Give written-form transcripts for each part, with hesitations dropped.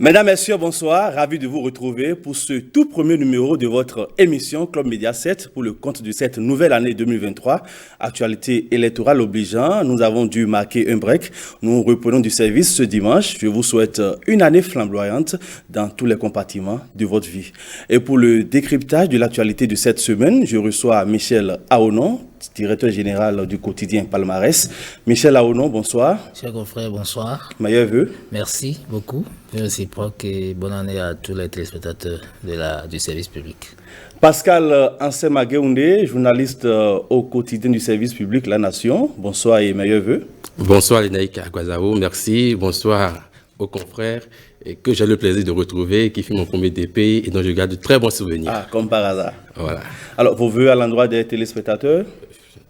Mesdames, Messieurs, bonsoir. Ravi de vous retrouver pour ce tout premier numéro de votre émission Club Média 7 pour le compte de cette nouvelle année 2023. Actualité électorale obligeant, nous avons dû marquer un break. Nous reprenons du service ce dimanche. Je vous souhaite une année flamboyante dans tous les compartiments de votre vie. Et pour le décryptage de l'actualité de cette semaine, je reçois Michel Aonon, directeur général du quotidien Palmarès. Michel Aonon, bonsoir. Chers confrères, bonsoir. Meilleurs vœux. Merci beaucoup. Réciproque et bonne année à tous les téléspectateurs du service public. Pascal Ansemageoundé, journaliste au quotidien du service public La Nation. Bonsoir et meilleurs vœux. Bonsoir Lénaïque Aguazao, merci. Bonsoir aux confrères et que j'ai le plaisir de retrouver, qui fait mon premier DP et dont je garde de très bons souvenirs. Ah, comme par hasard. Voilà. Alors, vos vœux à l'endroit des téléspectateurs?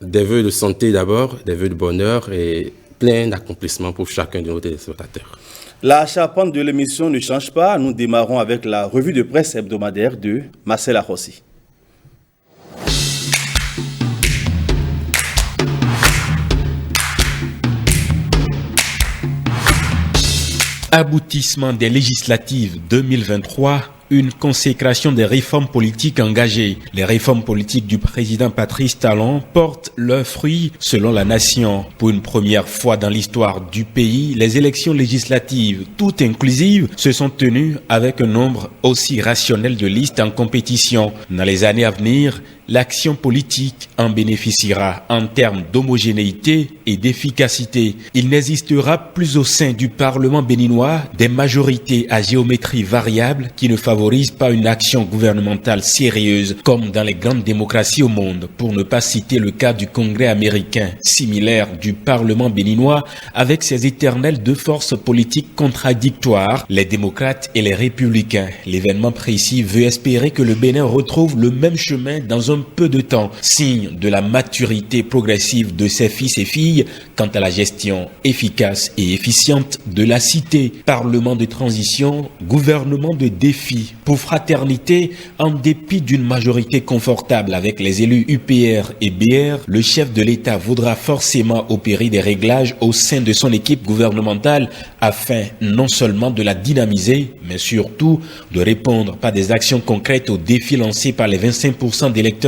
Des vœux de santé d'abord, des vœux de bonheur et plein d'accomplissements pour chacun de nos téléspectateurs. La charpente de l'émission ne change pas. Nous démarrons avec la revue de presse hebdomadaire de Marcel Arossi. Aboutissement des législatives 2023, une consécration des réformes politiques engagées. Les réformes politiques du président Patrice Talon portent leurs fruits selon La Nation. Pour une première fois dans l'histoire du pays, les élections législatives, toutes inclusives, se sont tenues avec un nombre aussi rationnel de listes en compétition. Dans les années à venir, l'action politique en bénéficiera en termes d'homogénéité et d'efficacité. Il n'existera plus au sein du Parlement béninois des majorités à géométrie variable qui ne favorisent pas une action gouvernementale sérieuse comme dans les grandes démocraties au monde, pour ne pas citer le cas du Congrès américain, similaire du Parlement béninois avec ses éternelles deux forces politiques contradictoires, les démocrates et les républicains. L'événement précis veut espérer que le Bénin retrouve le même chemin dans un peu de temps, signe de la maturité progressive de ses fils et filles quant à la gestion efficace et efficiente de la cité. Parlement de transition, gouvernement de défi. Pour fraternité, en dépit d'une majorité confortable avec les élus UPR et BR, le chef de l'État voudra forcément opérer des réglages au sein de son équipe gouvernementale afin non seulement de la dynamiser, mais surtout de répondre par des actions concrètes aux défis lancés par les 25% d'électeurs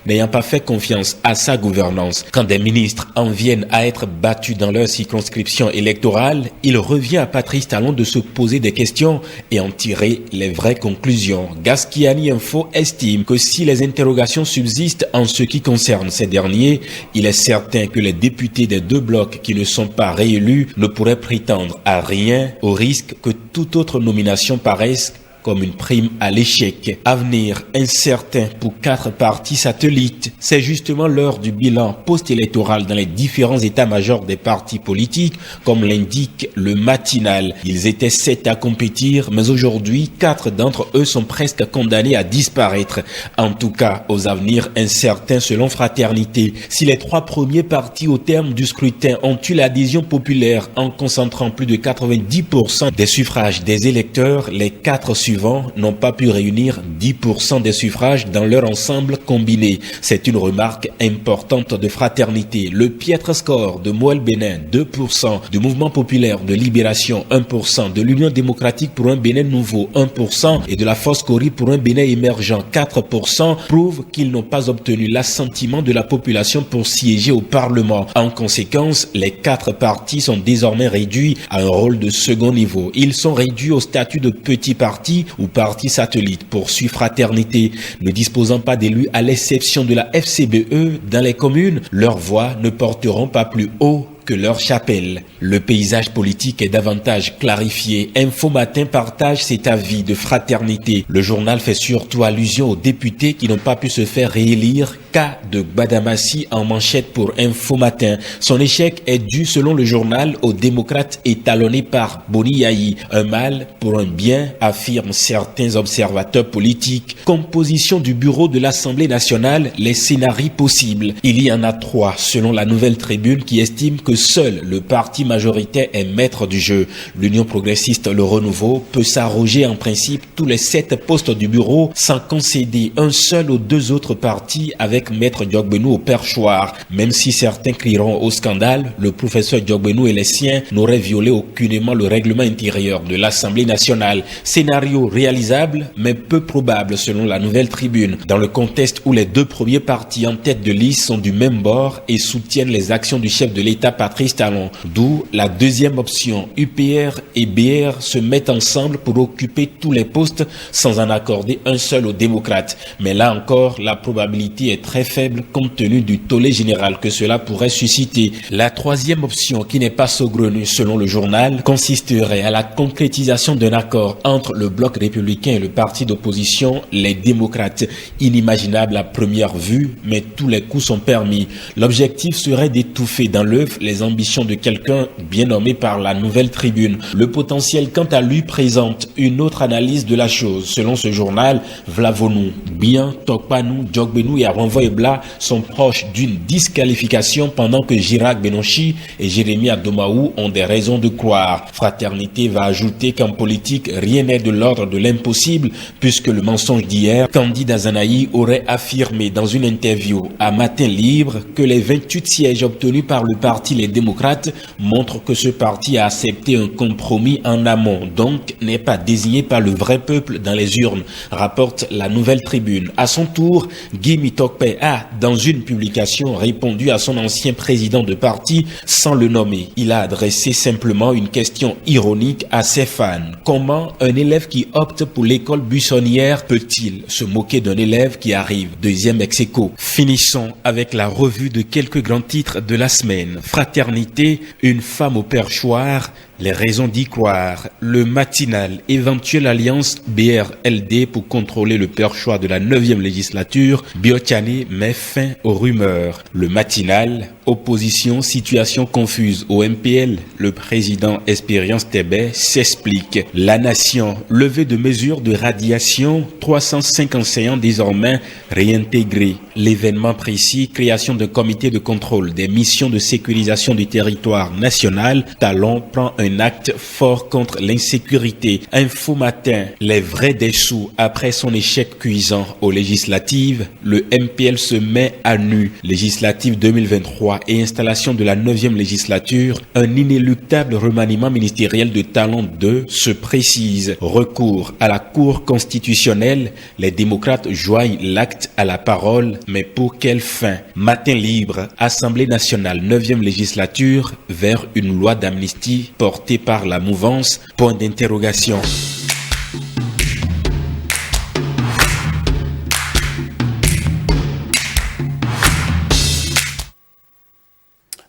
n'ayant pas fait confiance à sa gouvernance. Quand des ministres en viennent à être battus dans leur circonscription électorale, il revient à Patrice Talon de se poser des questions et en tirer les vraies conclusions. Gaskiani Info estime que si les interrogations subsistent en ce qui concerne ces derniers, il est certain que les députés des deux blocs qui ne sont pas réélus ne pourraient prétendre à rien, au risque que toute autre nomination paraisse comme une prime à l'échec. Avenir incertain pour 4 partis satellites. C'est justement l'heure du bilan post-électoral dans les différents états-majors des partis politiques, comme l'indique le matinal. Ils étaient 7 à compétir, mais aujourd'hui, 4 d'entre eux sont presque condamnés à disparaître. En tout cas, aux avenirs incertains selon Fraternité. Si les 3 premiers partis au terme du scrutin ont eu l'adhésion populaire en concentrant plus de 90% des suffrages des électeurs, les 4 suivants n'ont pas pu réunir 10% des suffrages dans leur ensemble combiné. C'est une remarque importante de Fraternité. Le piètre score de Moël Bénin, 2%, du Mouvement populaire de libération, 1%, de l'Union démocratique pour un Bénin nouveau, 1%, et de la Force Cori pour un Bénin émergent, 4%, prouve qu'ils n'ont pas obtenu l'assentiment de la population pour siéger au Parlement. En conséquence, les 4 partis sont désormais réduits à un rôle de second niveau. Ils sont réduits au statut de petits partis ou partis satellites, poursuit Fraternité. Ne disposant pas d'élus à l'exception de la FCBE dans les communes, leurs voix ne porteront pas plus haut que leur chapelle. Le paysage politique est davantage clarifié. Info Matin partage cet avis de Fraternité. Le journal fait surtout allusion aux députés qui n'ont pas pu se faire réélire. Cas de Badamassi en manchette pour Info Matin. Son échec est dû, selon le journal, aux démocrates étalonnés par Boni Yahi. Un mal pour un bien, affirment certains observateurs politiques. Composition du bureau de l'Assemblée nationale, les scénarios possibles. Il y en a 3, selon la Nouvelle Tribune, qui estime que seul le parti majoritaire est maître du jeu. L'Union progressiste Le Renouveau peut s'arroger en principe tous les 7 postes du bureau sans concéder un seul aux 2 autres partis avec avec Maître Diogbenou au perchoir. Même si certains crieront au scandale, le professeur Diogbenou et les siens n'auraient violé aucunement le règlement intérieur de l'Assemblée nationale. Scénario réalisable, mais peu probable selon la Nouvelle Tribune, dans le contexte où les deux premiers partis en tête de liste sont du même bord et soutiennent les actions du chef de l'État Patrice Talon. D'où la deuxième option. UPR et BR se mettent ensemble pour occuper tous les postes sans en accorder un seul aux démocrates. Mais là encore, la probabilité est très faible compte tenu du tollé général que cela pourrait susciter. La troisième option, qui n'est pas saugrenue selon le journal, consisterait à la concrétisation d'un accord entre le bloc républicain et le parti d'opposition, les démocrates. Inimaginable à première vue, mais tous les coups sont permis. L'objectif serait d'étouffer dans l'œuf les ambitions de quelqu'un bien nommé par la Nouvelle Tribune. Le potentiel, quant à lui, présente une autre analyse de la chose. Selon ce journal, Vlavonou, Bien, Tokpanou, Diogbenou et Aronvoy Bla sont proches d'une disqualification pendant que Girac Benonchi et Jérémy Adomaou ont des raisons de croire. Fraternité va ajouter qu'en politique, rien n'est de l'ordre de l'impossible puisque le mensonge d'hier, Candide Azanaï aurait affirmé dans une interview à Matin Libre que les 28 sièges obtenus par le parti Les Démocrates montrent que ce parti a accepté un compromis en amont, donc n'est pas désigné par le vrai peuple dans les urnes, rapporte la Nouvelle Tribune. À son tour, Guy Mitokpe a, dans une publication, répondu à son ancien président de parti sans le nommer. Il a adressé simplement une question ironique à ses fans. Comment un élève qui opte pour l'école buissonnière peut-il se moquer d'un élève qui arrive deuxième ex-aequo? Finissons avec la revue de quelques grands titres de la semaine. Fraternité, une femme au perchoir, les raisons d'y croire. Le matinal, éventuelle alliance BR-LD pour contrôler le perchoir de la 9e législature. Biotiani met fin aux rumeurs. Le matinal, opposition, situation confuse au MPL. Le président Espérience Tébé s'explique. La Nation, levée de mesures de radiation, 305 enseignants désormais réintégrés. L'événement précis, création d'un comité de contrôle des missions de sécurisation du territoire national. Talon prend un acte fort contre l'insécurité. Info Matin, les vrais des sous après son échec cuisant aux législatives. Le MPL se met à nu. Législative 2023 et installation de la 9e législature. Un inéluctable remaniement ministériel de Talon 2 se précise. Recours à la Cour constitutionnelle. Les démocrates joignent l'acte à la parole. Mais pour quelle fin? Matin Libre, Assemblée nationale 9e législature vers une loi d'amnistie portée par la mouvance, point d'interrogation.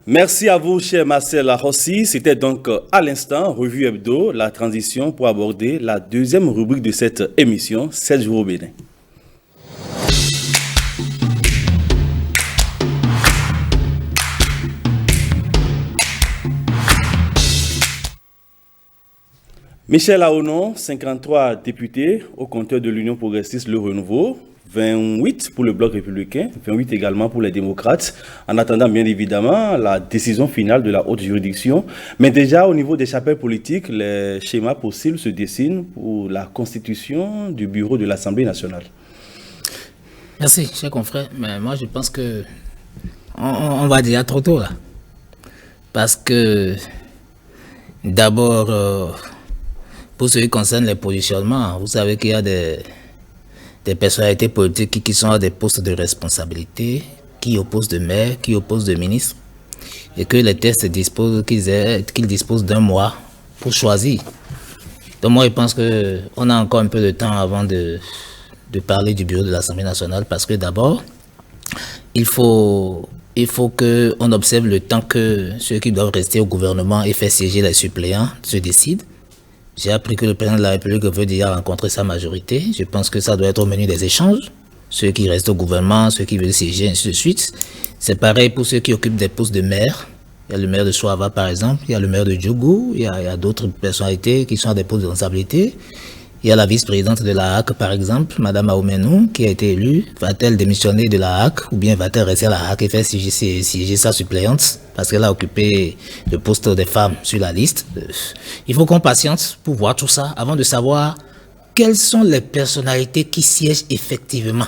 Merci à vous, cher Marcel Rossi. C'était donc à l'instant, Revue Hebdo, la transition pour aborder la deuxième rubrique de cette émission, 7 jours au Bénin. Michel Aonon, 53 députés au compteur de l'Union progressiste Le Renouveau, 28 pour le Bloc républicain, 28 également pour les démocrates, en attendant bien évidemment la décision finale de la haute juridiction. Mais déjà au niveau des chapelles politiques, les schémas possibles se dessinent pour la constitution du bureau de l'Assemblée nationale. Merci, cher confrère. Mais moi je pense que on va déjà trop tôt là. Parce que d'abord... pour ce qui concerne les positionnements, vous savez qu'il y a des personnalités politiques qui sont à des postes de responsabilité, qui opposent de maires, qui opposent de ministres, et que les tests disposent qu'ils disposent d'un mois pour choisir. Donc moi je pense qu'on a encore un peu de temps avant de parler du bureau de l'Assemblée nationale, parce que d'abord, il faut qu'on observe le temps que ceux qui doivent rester au gouvernement et faire siéger les suppléants se décident. J'ai appris que le président de la République veut déjà rencontrer sa majorité. Je pense que ça doit être au menu des échanges. Ceux qui restent au gouvernement, ceux qui veulent siéger, ainsi de suite. C'est pareil pour ceux qui occupent des postes de maire. Il y a le maire de Soava, par exemple. Il y a le maire de Djougou. Il y a d'autres personnalités qui sont à des postes de responsabilité. Il y a la vice-présidente de la HAC, par exemple, Madame Aoumenou, qui a été élue. Va-t-elle démissionner de la HAC ou bien va-t-elle rester à la HAC et faire siéger sa suppléante parce qu'elle a occupé le poste des femmes sur la liste? Il faut qu'on patiente pour voir tout ça avant de savoir quelles sont les personnalités qui siègent effectivement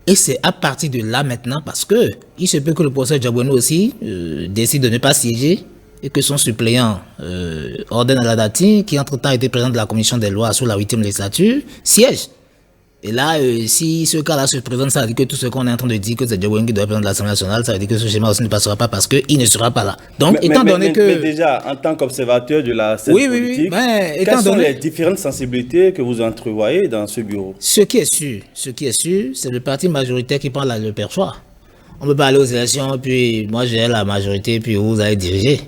Et c'est à partir de là maintenant, parce que il se peut que le professeur Diabono aussi décide de ne pas siéger et que son suppléant ordonne à la Dati, qui entre-temps était président de la commission des lois sous la 8e législature, siège. Et là, si ce cas-là se présente, ça veut dire que tout ce qu'on est en train de dire que c'est Diabono qui doit être président de l'Assemblée nationale, ça veut dire que ce schéma aussi ne passera pas parce qu'il ne sera pas là. Donc, mais déjà, en tant qu'observateur de la scène politique, quelles sont les différentes sensibilités que vous entrevoyez dans ce bureau? Ce qui est sûr, c'est le parti majoritaire qui prend le perchoir. On ne peut pas aller aux élections, puis moi j'ai la majorité, puis vous allez diriger.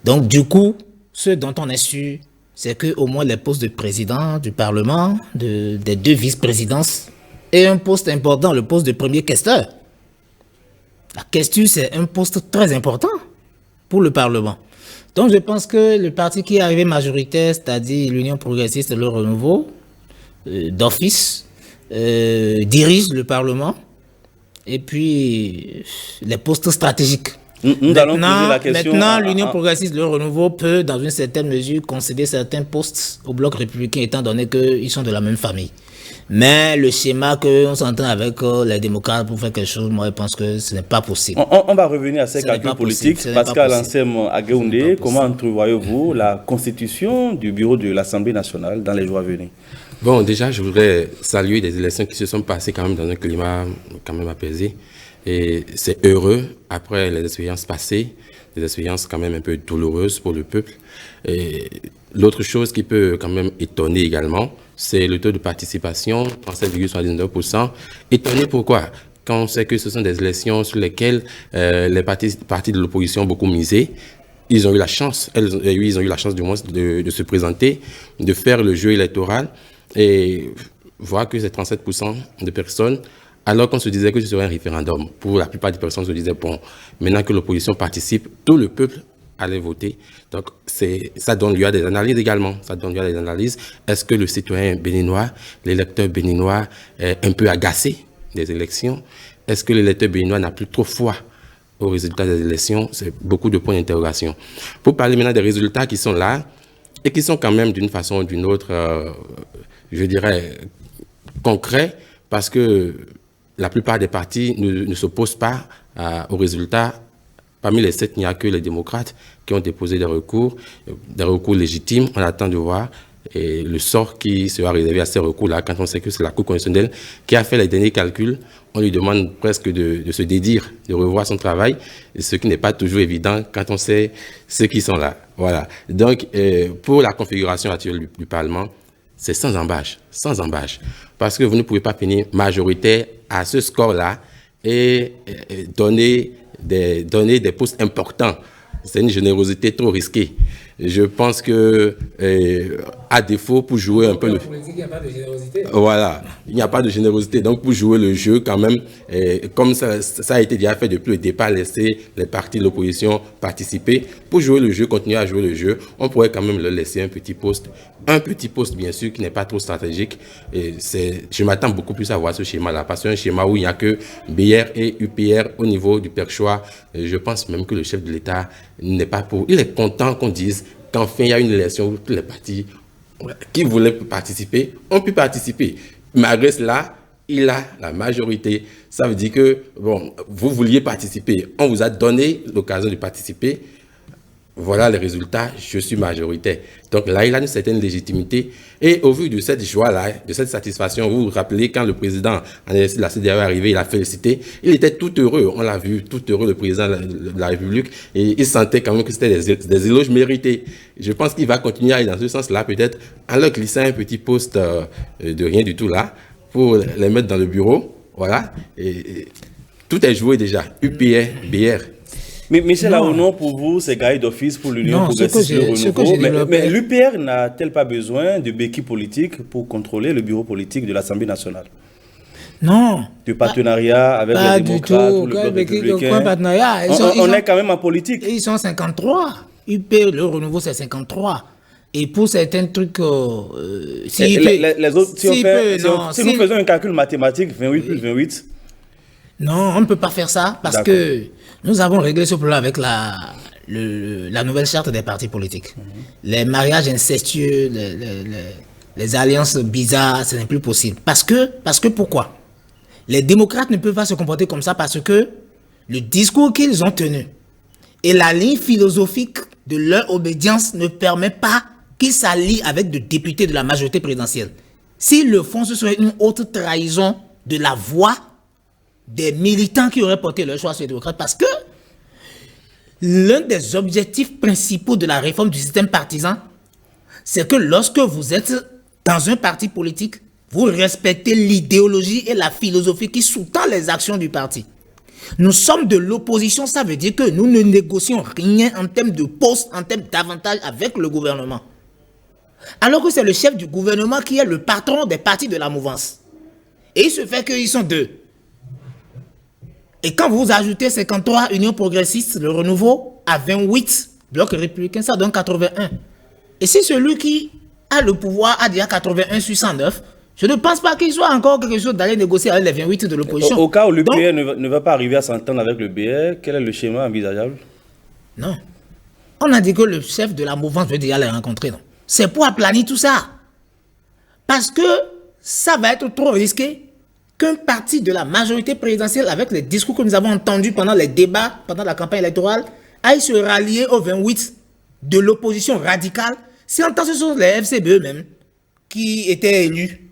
Donc, du coup, ce dont on est sûr, c'est qu'au moins les postes de président du Parlement, des 2 vice-présidences, et un poste important, le poste de premier questeur. La question, c'est un poste très important pour le Parlement. Donc, je pense que le parti qui est arrivé majoritaire, c'est-à-dire l'Union progressiste et le renouveau, d'office, dirige le Parlement, et puis les postes stratégiques. Maintenant, l'Union progressiste, le renouveau peut, dans une certaine mesure, concéder certains postes au bloc républicain, étant donné qu'ils sont de la même famille. Mais le schéma qu'on s'entend avec les démocrates pour faire quelque chose, moi, je pense que ce n'est pas possible. On va revenir à ces calculs politiques. Pascal Ansem Agueoundé, comment entrevoyez-vous la constitution du bureau de l'Assemblée nationale dans les jours à venir? Bon, déjà, je voudrais saluer des élections qui se sont passées quand même dans un climat quand même apaisé. Et c'est heureux, après les expériences passées, des expériences quand même un peu douloureuses pour le peuple. Et l'autre chose qui peut quand même étonner également, c'est le taux de participation, 37,79%. Étonné pourquoi? Quand on sait que ce sont des élections sur lesquelles les partis de l'opposition ont beaucoup misé, ils ont eu la chance, ils ont eu la chance du moins de se présenter, de faire le jeu électoral et voir que c'est 37% de personnes. Alors qu'on se disait que ce serait un référendum. Pour la plupart des personnes, on se disait, bon, maintenant que l'opposition participe, tout le peuple allait voter. Donc, ça donne lieu à des analyses également. Ça donne lieu à des analyses. Est-ce que le citoyen béninois, l'électeur béninois est un peu agacé des élections? Est-ce que l'électeur béninois n'a plus trop foi aux résultats des élections? C'est beaucoup de points d'interrogation. Pour parler maintenant des résultats qui sont là, et qui sont quand même d'une façon ou d'une autre, je dirais, concrets, parce que la plupart des partis ne s'opposent pas aux résultats. Parmi les 7, il n'y a que les démocrates qui ont déposé des recours légitimes. On attend de voir le sort qui sera réservé à ces recours-là. Quand on sait que c'est la Cour constitutionnelle qui a fait les derniers calculs, on lui demande presque de se dédire, de revoir son travail, ce qui n'est pas toujours évident quand on sait ceux qui sont là. Voilà. Donc, pour la configuration actuelle du Parlement, c'est sans embâche, parce que vous ne pouvez pas finir majoritaire à ce score-là et donner des postes importants. C'est une générosité trop risquée. Je pense que, à défaut, pour jouer un peu le... Il n'y a pas de générosité. Voilà, il n'y a pas de générosité. Donc, pour jouer le jeu, quand même, comme ça a été déjà fait depuis le départ, laisser les partis de l'opposition participer. Pour jouer le jeu, continuer à jouer le jeu, on pourrait quand même leur laisser un petit poste bien sûr, qui n'est pas trop stratégique. Et je m'attends beaucoup plus à voir ce schéma-là, parce que c'est un schéma où il n'y a que BR et UPR au niveau du perchoir. Je pense même que le chef de l'État n'est pas pour... Il est content qu'on dise qu'enfin il y a une élection où tous les partis qui voulaient participer ont pu participer. Malgré cela, il a la majorité. Ça veut dire que, bon, vous vouliez participer, on vous a donné l'occasion de participer. Voilà les résultats, je suis majoritaire. Donc là, il a une certaine légitimité. Et au vu de cette joie-là, de cette satisfaction, vous vous rappelez quand le président en exercice de la CEDEAO est arrivé, il a félicité. Il était tout heureux, on l'a vu, tout heureux, le président de la République. Et il sentait quand même que c'était des éloges mérités. Je pense qu'il va continuer à aller dans ce sens-là, peut-être en leur glissant un petit poste de rien du tout là, pour les mettre dans le bureau. Voilà. Et tout est joué déjà. UPR, BR. Mais Michel Aonon, pour vous, c'est gagné d'office pour l'Union progressiste le renouveau. Mais l'UPR n'a-t-elle pas besoin de béquilles politiques pour contrôler le bureau politique de l'Assemblée nationale? Non. De partenariat avec les démocrates ou le bloc républicain. On est quand même en politique. Ils sont 53. UPR, le renouveau, c'est 53. Et pour certains trucs... si nous faisons un calcul mathématique, 28 plus 28... Non, on ne peut pas faire ça parce que nous avons réglé ce problème avec la nouvelle charte des partis politiques. Les mariages incestueux, les alliances bizarres, ce n'est plus possible. Parce que pourquoi? Les démocrates ne peuvent pas se comporter comme ça parce que le discours qu'ils ont tenu et la ligne philosophique de leur obédience ne permet pas qu'ils s'allient avec des députés de la majorité présidentielle. S'ils le font, ce serait une autre trahison de la voix des militants qui auraient porté leur choix sur les démocrates parce que l'un des objectifs principaux de la réforme du système partisan, c'est que lorsque vous êtes dans un parti politique, vous respectez l'idéologie et la philosophie qui sous-tend les actions du parti. Nous sommes de l'opposition, ça veut dire que nous ne négocions rien en termes de poste, en termes d'avantages avec le gouvernement. Alors que c'est le chef du gouvernement qui est le patron des partis de la mouvance. Et il se fait qu'ils sont deux. Et quand vous ajoutez 53 unions progressistes, le renouveau, à 28 blocs républicains, ça donne 81. Et si celui qui a le pouvoir a déjà 81 sur 109, je ne pense pas qu'il soit encore quelque chose d'aller négocier avec les 28 de l'opposition. Au cas où l'UPR ne va pas arriver à s'entendre avec le BR, quel est le schéma envisageable? Non. On a dit que le chef de la mouvance veut déjà les rencontrer. Non. C'est pour aplanir tout ça. Parce que ça va être trop risqué qu'un parti de la majorité présidentielle, avec les discours que nous avons entendus pendant les débats, pendant la campagne électorale, aille se rallier aux 28 de l'opposition radicale. Si en temps ce sont les FCB eux-mêmes qui étaient élus,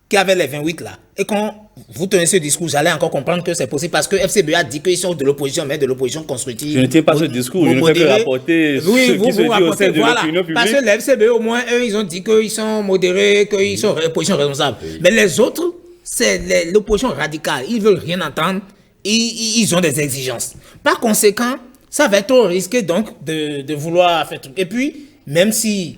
qui avaient les 28 là, et quand vous tenez ce discours, j'allais encore comprendre que c'est possible parce que FCB a dit qu'ils sont de l'opposition, mais de l'opposition constructive. Je ne tiens pas ce discours, je ne fais que rapporter ce qui se dit au sein de l'opinion publique. Parce que les FCB, au moins, eux, ils ont dit qu'ils sont modérés, qu'ils sont l'opposition responsable. Mais les autres, c'est l'opposition radicale. Ils ne veulent rien entendre. Ils ont des exigences. Par conséquent, ça va être trop risqué donc de vouloir faire tout. Et puis, même si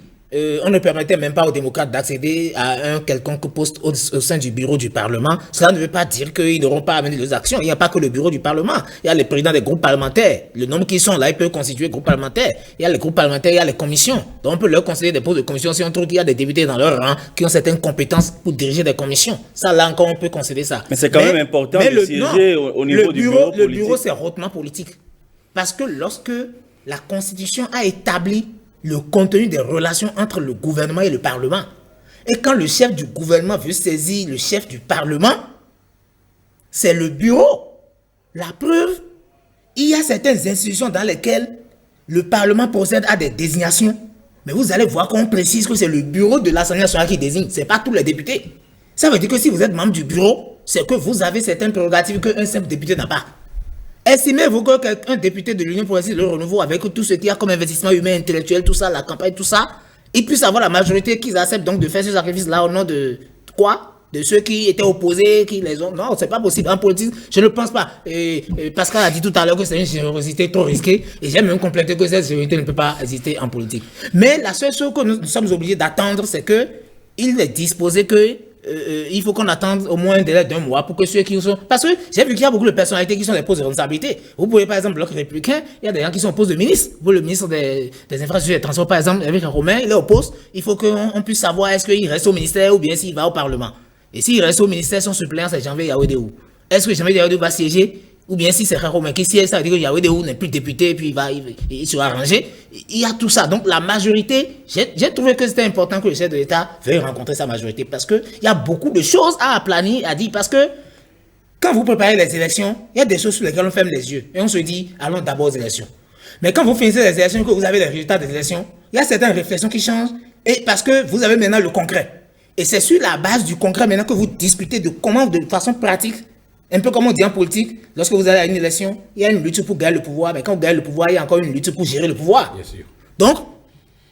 on ne permettait même pas aux démocrates d'accéder à un quelconque poste au sein du bureau du Parlement, cela ne veut pas dire qu'ils n'auront pas amené leurs actions. Il n'y a pas que le bureau du Parlement. Il y a les présidents des groupes parlementaires. Le nombre qui sont là, ils peuvent constituer groupes parlementaires. Il y a les groupes parlementaires, il y a les commissions. Donc on peut leur concéder des postes de commission si on trouve qu'il y a des députés dans leur rang qui ont certaines compétences pour diriger des commissions. Ça, là encore, on peut concéder ça. Mais c'est quand même important de siéger au niveau du bureau politique. Le bureau, c'est hautement politique. Parce que lorsque la Constitution a établi le contenu des relations entre le gouvernement et le Parlement, et quand le chef du gouvernement veut saisir le chef du Parlement, c'est le bureau. La preuve, il y a certaines institutions dans lesquelles le Parlement procède à des désignations, mais vous allez voir qu'on précise que c'est le bureau de l'Assemblée nationale qui désigne, ce n'est pas tous les députés. Ça veut dire que si vous êtes membre du bureau, c'est que vous avez certaines prérogatives qu'un simple député n'a pas. Estimez-vous qu'un député de l'Union progressiste de renouveau, avec tout ce qu'il y a comme investissement humain, intellectuel, tout ça, la campagne, tout ça, il puisse avoir la majorité qu'ils acceptent donc de faire ce sacrifice-là au nom de quoi? De ceux qui étaient opposés, qui les ont... Non, c'est pas possible. En politique, je ne pense pas. Pascal a dit tout à l'heure que c'est une générosité trop risquée. Et j'ai même complété que cette générosité ne peut pas exister en politique. Mais la seule chose que nous sommes obligés d'attendre, c'est qu'il est disposé que il faut qu'on attende au moins un délai d'un mois pour que ceux qui sont... Parce que j'ai vu qu'il y a beaucoup de personnalités qui sont des postes de responsabilité. Vous pouvez, par exemple, le bloc républicain, il y a des gens qui sont au poste de ministre. Vous, le ministre des infrastructures et des transports, par exemple, avec Romain, il est au poste. Il faut qu'on puisse savoir est-ce qu'il reste au ministère ou bien s'il va au Parlement. Et s'il reste au ministère, son suppléant, c'est Janvier Yahweh-Déou. Est-ce que Janvier Yahweh-Déou va siéger? Ou bien si c'est Romain qui siège, ça veut dire que Yahweh-Déou n'est plus député, puis il sera arrangé. Il y a tout ça. Donc la majorité, j'ai trouvé que c'était important que le chef de l'État veuille rencontrer sa majorité. Parce qu'il y a beaucoup de choses à aplanir, à dire. Parce que quand vous préparez les élections, il y a des choses sur lesquelles on ferme les yeux. Et on se dit, allons d'abord aux élections. Mais quand vous finissez les élections, que vous avez les résultats des élections, il y a certaines réflexions qui changent. Et parce que vous avez maintenant le concret. Et c'est sur la base du concret maintenant que vous discutez de comment, de façon pratique, un peu comme on dit en politique, lorsque vous allez à une élection, il y a une lutte pour gagner le pouvoir, mais quand vous gagnez le pouvoir, il y a encore une lutte pour gérer le pouvoir. Bien sûr. Donc,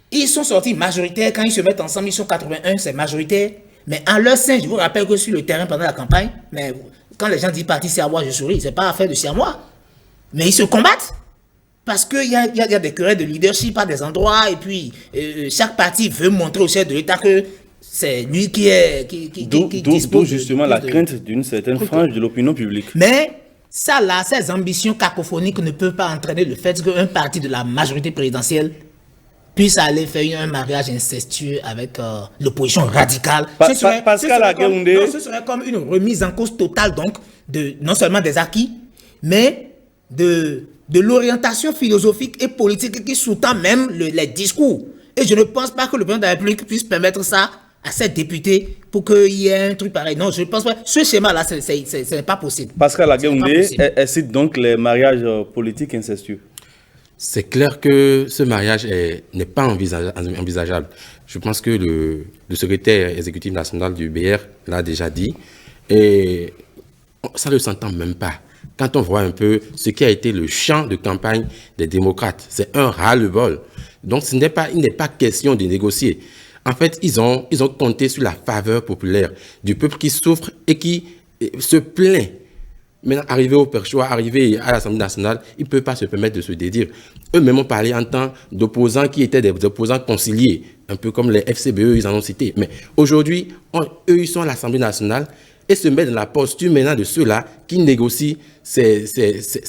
ils sont sortis majoritaires, quand ils se mettent ensemble, ils sont 81, c'est majoritaire, mais en leur sein, je vous rappelle que sur le terrain pendant la campagne, mais quand les gens disent parti siamois, je souris, c'est pas affaire de siamois, mais ils se combattent, parce qu'il y a des querelles de leadership à des endroits, et puis chaque parti veut montrer au chef de l'État que c'est lui qui dispose. D'où justement la crainte d'une certaine frange de l'opinion publique. Mais ça là, ces ambitions cacophoniques ne peuvent pas entraîner le fait qu'un parti de la majorité présidentielle puisse aller faire un mariage incestueux avec l'opposition radicale. Ce serait comme une remise en cause totale donc non seulement des acquis, mais de l'orientation philosophique et politique qui sous-tend même les discours. Et je ne pense pas que le président de la République puisse permettre ça à 7 députés pour qu'il y ait un truc pareil. Non, je ne pense pas. Ce schéma-là, ce n'est pas possible. Pascal Aguehoundé, elle cite donc les mariages politiques incestueux. C'est clair que ce mariage n'est pas envisageable. Je pense que le secrétaire exécutif national du BR l'a déjà dit. Et ça ne s'entend même pas. Quand on voit un peu ce qui a été le champ de campagne des démocrates, c'est un ras-le-bol. Donc, il n'est pas question de négocier. En fait, ils ont compté sur la faveur populaire du peuple qui souffre et qui se plaint. Maintenant, arrivé au Perchois, arrivé à l'Assemblée nationale, ils ne peuvent pas se permettre de se dédire. Eux-mêmes ont parlé en tant d'opposants qui étaient des opposants conciliés, un peu comme les FCBE, ils en ont cité. Mais aujourd'hui, eux, ils sont à l'Assemblée nationale et se mettent dans la posture maintenant de ceux-là qui négocient. C'est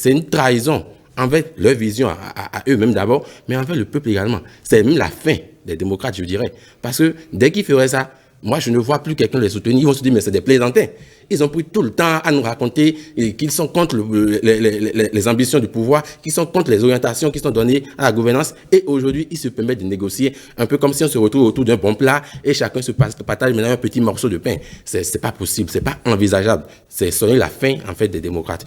une trahison envers leur vision à eux-mêmes d'abord, mais envers le peuple également. C'est même la fin des démocrates, je dirais. Parce que dès qu'ils feraient ça, moi, je ne vois plus quelqu'un les soutenir. Ils vont se dire, mais c'est des plaisantins. Ils ont pris tout le temps à nous raconter qu'ils sont contre les ambitions du pouvoir, qu'ils sont contre les orientations qui sont données à la gouvernance. Et aujourd'hui, ils se permettent de négocier un peu comme si on se retrouve autour d'un bon plat et chacun se partage maintenant un petit morceau de pain. C'est pas possible, c'est pas envisageable. C'est sonner la fin, en fait, des démocrates.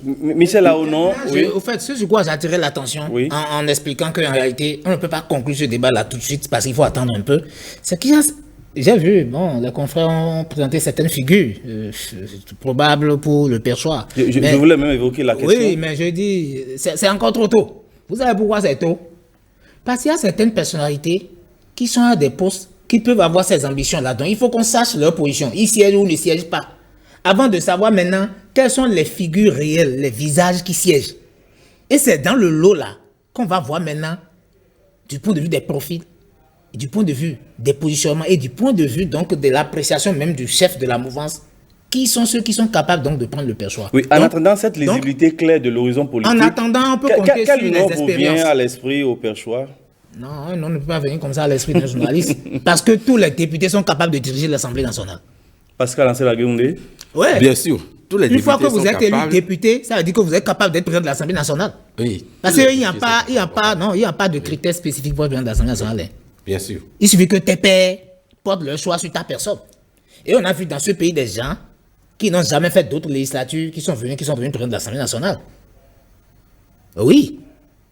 Michel Aonon, oui. Au fait, ce sur quoi j'attirais l'attention, oui, en expliquant qu'en réalité, on ne peut pas conclure ce débat-là tout de suite parce qu'il faut attendre un peu, c'est qu'il y a... J'ai vu, bon, les confrères ont présenté certaines figures probables pour le Perchois. Je voulais même évoquer la question. Oui, mais je dis, c'est encore trop tôt. Vous savez pourquoi c'est tôt? Parce qu'il y a certaines personnalités qui sont à des postes qui peuvent avoir ces ambitions-là. Donc, il faut qu'on sache leur position. Ils siègent ou ne siègent pas. Avant de savoir maintenant quelles sont les figures réelles, les visages qui siègent. Et c'est dans le lot-là qu'on va voir maintenant, du point de vue des profils, et du point de vue des positionnements et du point de vue donc de l'appréciation même du chef de la mouvance, qui sont ceux qui sont capables donc de prendre le Perchois. Oui, en attendant cette lisibilité claire de l'horizon politique, en attendant, on peut compter sur les expériences. Quel nom vous vient à l'esprit au Perchois? Non, un nom ne peut pas venir comme ça à l'esprit d'un journaliste, parce que tous les députés sont capables de diriger l'Assemblée nationale. Pascal Aguehoundé? Oui. Bien sûr. Tous les Une fois que députés vous êtes sont élu capables... député, ça veut dire que vous êtes capable d'être président de l'Assemblée nationale. Oui. Parce qu'il n'y a pas de critères spécifiques pour être président de l'Assemblée nationale. Bien sûr. Il suffit que tes pères portent leur choix sur ta personne. Et on a vu dans ce pays des gens qui n'ont jamais fait d'autres législatures, qui sont venus président de l'Assemblée nationale. Oui.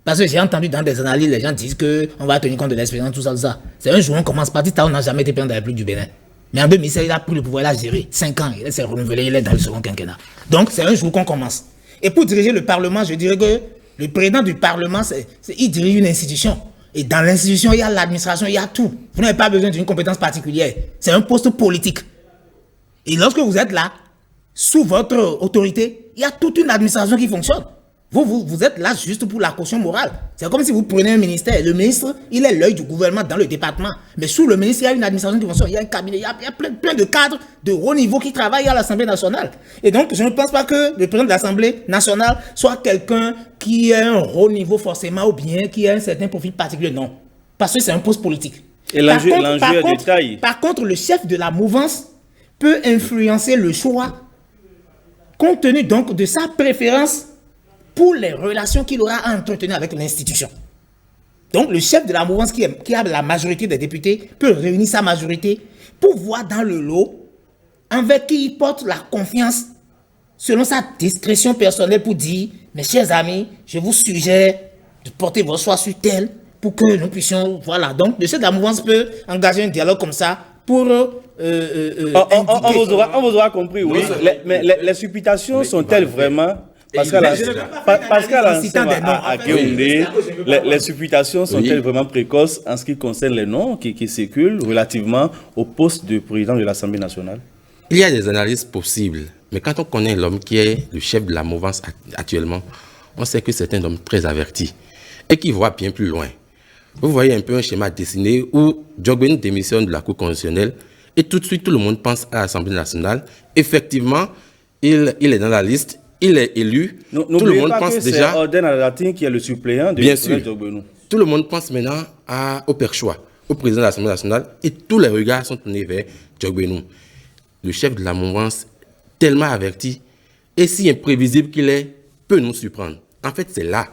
Parce que j'ai entendu dans des analyses, les gens disent qu'on va tenir compte de l'expérience, tout ça. C'est un jour, on commence par dire, on n'a jamais été président de la République du Bénin. Mais en 2016, il a pris le pouvoir, il a géré 5 ans, il s'est renouvelé, il est dans le second quinquennat. Donc, c'est un jour qu'on commence. Et pour diriger le Parlement, je dirais que le président du Parlement, il dirige une institution. Et dans l'institution, il y a l'administration, il y a tout. Vous n'avez pas besoin d'une compétence particulière. C'est un poste politique. Et lorsque vous êtes là, sous votre autorité, il y a toute une administration qui fonctionne. Vous êtes là juste pour la caution morale. C'est comme si vous prenez un ministère. Le ministre, il est l'œil du gouvernement dans le département. Mais sous le ministre, il y a une administration qui fonctionne. Il y a un cabinet, il y a plein de cadres de haut niveau qui travaillent à l'Assemblée nationale. Et donc, je ne pense pas que le président de l'Assemblée nationale soit quelqu'un qui a un haut niveau forcément ou bien qui a un certain profil particulier. Non. Parce que c'est un poste politique. Et l'enjeu est de taille. Par contre, le chef de la mouvance peut influencer le choix compte tenu donc de sa préférence pour les relations qu'il aura à entretenir avec l'institution. Donc, le chef de la mouvance qui a la majorité des députés peut réunir sa majorité pour voir dans le lot envers qui il porte la confiance selon sa discrétion personnelle pour dire, mes chers amis, je vous suggère de porter vos choix sur tel pour que nous puissions, voilà. Donc, le chef de la mouvance peut engager un dialogue comme ça pour... on vous aura compris, oui. Mais les supputations sont-elles vraiment... Pascal Aguehoundé, les supputations sont-elles vraiment précoces en ce qui concerne les noms qui circulent relativement au poste de président de l'Assemblée nationale? Il y a des analyses possibles, mais quand on connaît l'homme qui est le chef de la mouvance actuellement, on sait que c'est un homme très averti et qui voit bien plus loin. Vous voyez un peu un schéma dessiné où Diogbeni démissionne de la Cour constitutionnelle et tout de suite tout le monde pense à l'Assemblée nationale. Effectivement, il est dans la liste. Il est élu. Tout le monde pense déjà. C'est Orden Alatin qui est le suppléant de Diogbeni. Tout le monde pense maintenant au Perchois, au président de l'Assemblée nationale, et tous les regards sont tournés vers Diogbeni. Le chef de la mouvance, tellement averti et si imprévisible qu'il est, peut nous surprendre. En fait, c'est là.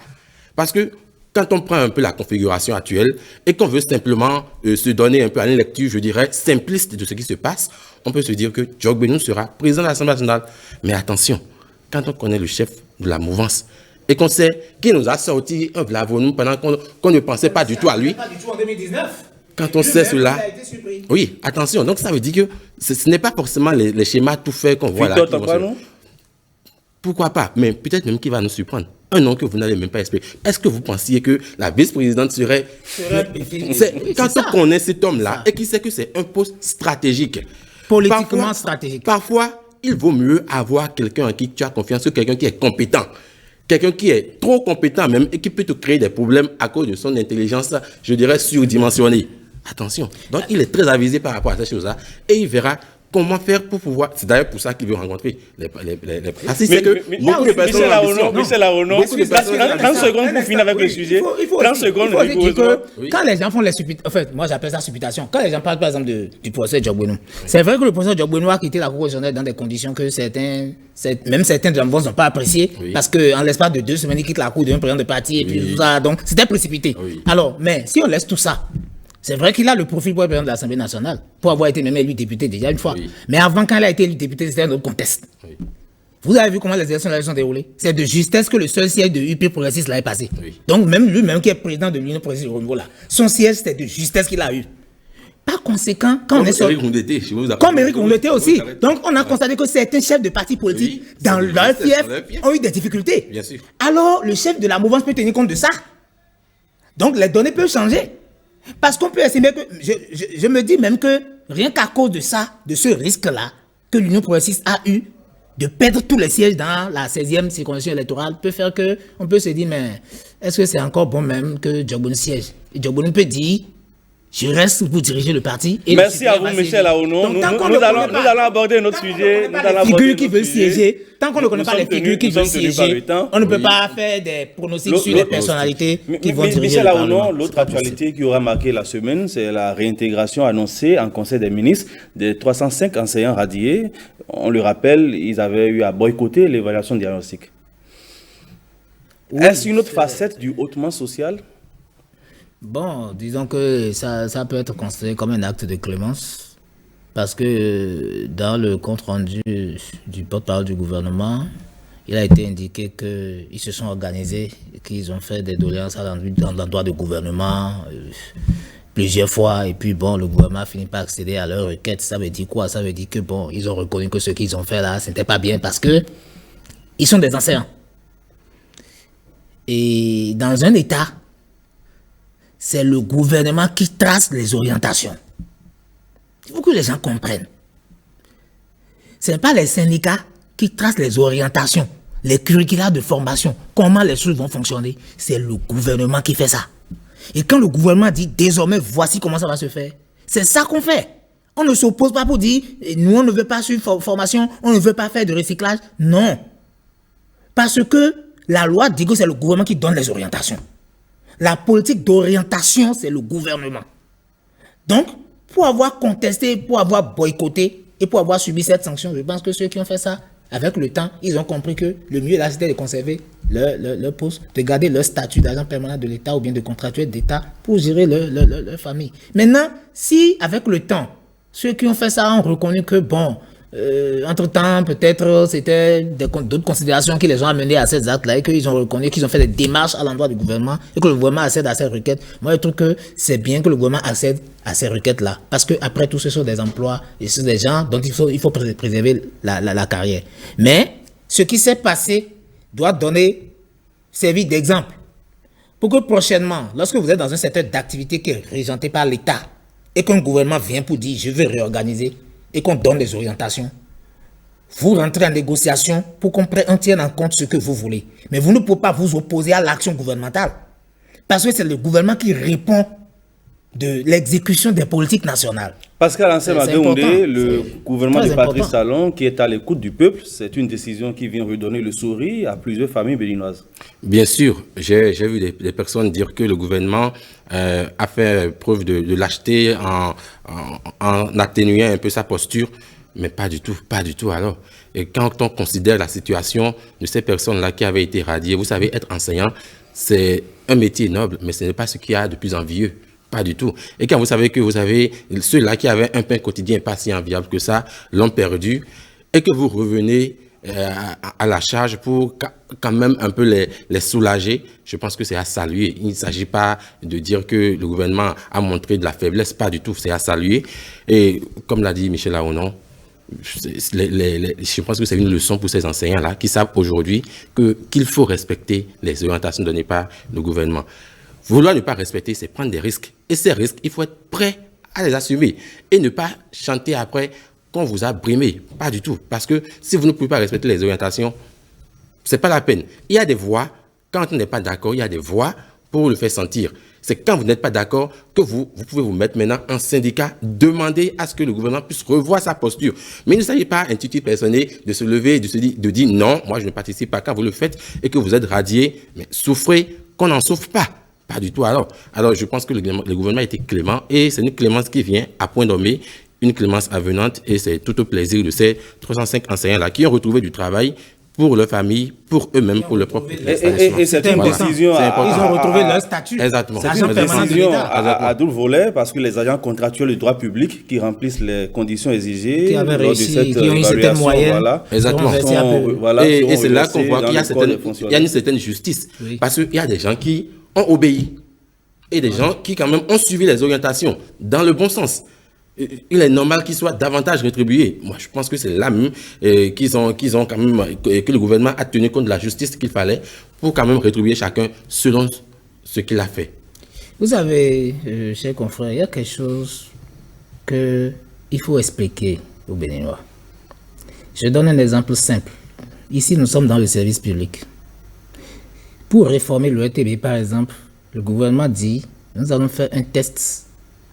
Parce que quand on prend un peu la configuration actuelle et qu'on veut simplement se donner un peu à une lecture, je dirais, simpliste de ce qui se passe, on peut se dire que Diogbenou sera président de l'Assemblée nationale. Mais attention, quand on connaît le chef de la mouvance et qu'on sait qu'il nous a sorti un Vlavonou pendant qu'on ne pensait pas du tout à lui. Pas du tout en 2019. Quand on sait cela, oui, attention, donc ça veut dire que ce n'est pas forcément les schémas tout faits qu'on voit là. Pourquoi pas, mais peut-être même qu'il va nous surprendre. Un nom que vous n'avez même pas expliqué. Est-ce que vous pensiez que la vice-présidente serait... Quand on connaît cet homme-là et qu'il sait que c'est un poste stratégique. Politiquement stratégique. Parfois, il vaut mieux avoir quelqu'un en qui tu as confiance que quelqu'un qui est compétent. Quelqu'un qui est trop compétent même et qui peut te créer des problèmes à cause de son intelligence, je dirais, surdimensionnée. Attention. Donc, il est très avisé par rapport à ces choses-là et il verra comment faire pour pouvoir... C'est d'ailleurs pour ça qu'il veut rencontrer les... Parce que c'est que beaucoup de personnes... Michel Arono, 30 secondes pour finir avec le sujet. 30 secondes. Quand les gens font les supputations... En fait, moi j'appelle ça supputation. Quand les gens parlent par exemple du procès Diogbenou, c'est vrai que le procès Diogbenou a quitté la Cour constitutionnelle dans des conditions que même certains de la mouvance n'ont pas appréciées, parce qu'en l'espace de 2 semaines, il quitte la Cour d'un président de parti et puis tout ça. Donc, c'était précipité. Alors, mais si on laisse tout ça, c'est vrai qu'il a le profil pour être président de l'Assemblée nationale, pour avoir été même élu député déjà une fois. Mais avant, quand il a été élu député, c'était un autre contexte. Vous avez vu comment les élections sont déroulées? C'est de justesse que le seul siège de UP progressiste l'avait passé. Donc même lui-même qui est président de l'Union progressiste du Renouveau là, son siège c'était de justesse qu'il a eu. Par conséquent, quand on est sur... Comme Éric Rouleté aussi. Donc on a constaté que certains chefs de partis politiques dans leur fief ont eu des difficultés. Bien sûr. Alors le chef de la mouvance peut tenir compte de ça. Donc les données peuvent changer. Parce qu'on peut estimer que, je me dis même que rien qu'à cause de ça, de ce risque-là, que l'Union progressiste a eu de perdre tous les sièges dans la 16e circonscription électorale, peut faire qu'on peut se dire, mais est-ce que c'est encore bon même que Diogbenou siège? Et Diogbenou peut dire, je reste pour diriger le parti. Et merci à vous, Michel Aono. Nous allons aborder un autre sujet. Les figures qui veulent siéger. Tant qu'on ne connaît pas les figures qui veulent siéger, on ne peut pas faire des pronostics sur les personnalités qui vont diriger Michel le Parlement. Aono, l'autre actualité qui aura marqué la semaine, c'est la réintégration annoncée en Conseil des ministres des 305 enseignants radiés. On le rappelle, ils avaient eu à boycotter l'évaluation diagnostique. Oui, est-ce une autre facette du hautement social? Bon, disons que ça peut être considéré comme un acte de clémence, parce que dans le compte rendu du porte-parole du gouvernement, il a été indiqué qu'ils se sont organisés, qu'ils ont fait des doléances à l'endroit du gouvernement plusieurs fois, et puis bon, le gouvernement a fini par accéder à leur requête. Ça veut dire quoi? Ça veut dire que bon, ils ont reconnu que ce qu'ils ont fait là, ce n'était pas bien, parce que ils sont des enseignants. Et dans un État, c'est le gouvernement qui trace les orientations. Il faut que les gens comprennent. Ce n'est pas les syndicats qui tracent les orientations, les curricula de formation, comment les choses vont fonctionner. C'est le gouvernement qui fait ça. Et quand le gouvernement dit désormais voici comment ça va se faire, c'est ça qu'on fait. On ne s'oppose pas pour dire nous on ne veut pas suivre formation, on ne veut pas faire de recyclage. Non. Parce que la loi dit que c'est le gouvernement qui donne les orientations. La politique d'orientation, c'est le gouvernement. Donc, pour avoir contesté, pour avoir boycotté et pour avoir subi cette sanction, je pense que ceux qui ont fait ça, avec le temps, ils ont compris que le mieux là, c'était de conserver leur poste, de garder leur statut d'agent permanent de l'État ou bien de contractuel d'État pour gérer leur famille. Maintenant, si avec le temps, ceux qui ont fait ça ont reconnu que bon, entre-temps, peut-être c'était d'autres considérations qui les ont amenés à ces actes-là et qu'ils ont reconnu qu'ils ont fait des démarches à l'endroit du gouvernement et que le gouvernement accède à ces requêtes. Moi, je trouve que c'est bien que le gouvernement accède à ces requêtes-là parce que après tout, ce sont des emplois et ce sont des gens dont il faut préserver la carrière. Mais ce qui s'est passé doit servir d'exemple pour que prochainement, lorsque vous êtes dans un secteur d'activité qui est régenté par l'État et qu'un gouvernement vient pour dire « je veux réorganiser », et qu'on donne des orientations, vous rentrez en négociation pour qu'on tienne en compte ce que vous voulez. Mais vous ne pouvez pas vous opposer à l'action gouvernementale. Parce que c'est le gouvernement qui répond de l'exécution des politiques nationales. Pascal Ansel-Maguéhoundé, le gouvernement de Patrice Talon qui est à l'écoute du peuple, c'est une décision qui vient redonner le sourire à plusieurs familles béninoises. Bien sûr, j'ai vu des personnes dire que le gouvernement a fait preuve de lâcheté en atténuant un peu sa posture. Mais pas du tout alors. Et quand on considère la situation de ces personnes-là qui avaient été radiées, vous savez, être enseignant, c'est un métier noble, mais ce n'est pas ce qu'il y a de plus envieux. Pas du tout. Et quand vous savez que vous avez ceux-là qui avaient un pain quotidien pas si enviable que ça, l'ont perdu, et que vous revenez à la charge pour quand même un peu les soulager, je pense que c'est à saluer. Il ne s'agit pas de dire que le gouvernement a montré de la faiblesse, pas du tout, c'est à saluer. Et comme l'a dit Michel Aonon, je pense que c'est une leçon pour ces enseignants-là qui savent aujourd'hui qu'il faut respecter les orientations données par le gouvernement. Vouloir ne pas respecter, c'est prendre des risques. Et ces risques, il faut être prêt à les assumer et ne pas chanter après qu'on vous a brimé. Pas du tout. Parce que si vous ne pouvez pas respecter les orientations, c'est pas la peine. Il y a des voix, quand on n'est pas d'accord, il y a des voix pour le faire sentir. C'est quand vous n'êtes pas d'accord que vous pouvez vous mettre maintenant en syndicat, demander à ce que le gouvernement puisse revoir sa posture. Mais il ne s'agit pas, un titre personnel, de se lever et de dire non, moi je ne participe pas. Quand vous le faites et que vous êtes radié, mais souffrez qu'on n'en souffre pas. Pas du tout alors. Alors je pense que le gouvernement a été clément et c'est une clémence qui vient à point nommé, une clémence avenante et c'est tout au plaisir de ces 305 enseignants-là qui ont retrouvé du travail pour leur famille, pour eux-mêmes, pour leur propre et c'est une décision. Ils ont retrouvé leur statut. Exactement. C'est une décision à double volet parce que les agents contractuels du droit public qui remplissent les conditions exigées qui avaient lors réussi, de cette qui ont une certaine moyenne, voilà, exactement. Et c'est là qu'on voit qu'il y a une certaine justice. Oui. Parce qu'il y a des gens qui ont obéi et des gens qui quand même ont suivi les orientations dans le bon sens. Il est normal qu'ils soient davantage rétribués. Moi, je pense que c'est là même qu'ils ont quand même, que le gouvernement a tenu compte de la justice qu'il fallait pour quand même rétribuer chacun selon ce qu'il a fait. Vous savez, chers confrères, il y a quelque chose qu'il faut expliquer aux Béninois. Je donne un exemple simple. Ici, nous sommes dans le service public. Pour réformer le RTB, par exemple, le gouvernement dit, nous allons faire un test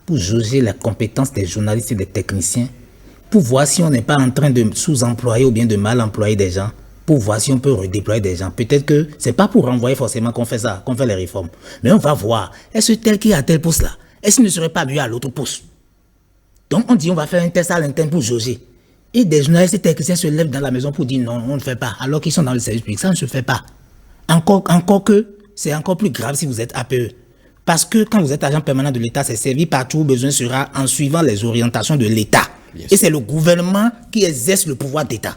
pour juger la compétence des journalistes et des techniciens, pour voir si on n'est pas en train de sous-employer ou bien de mal employer des gens, pour voir si on peut redéployer des gens. Peut-être que c'est pas pour renvoyer forcément qu'on fait ça, qu'on fait les réformes. Mais on va voir, est-ce tel qui est à tel poste là, est-ce qu'il ne serait pas mieux à l'autre poste? Donc on dit on va faire un test à l'interne pour juger. Et des journalistes et techniciens se lèvent dans la maison pour dire non, on ne fait pas, alors qu'ils sont dans le service public. Ça ne se fait pas. Encore que c'est encore plus grave si vous êtes APE. Parce que quand vous êtes agent permanent de l'État, c'est servi partout où besoin sera en suivant les orientations de l'État. Et c'est le gouvernement qui exerce le pouvoir d'État.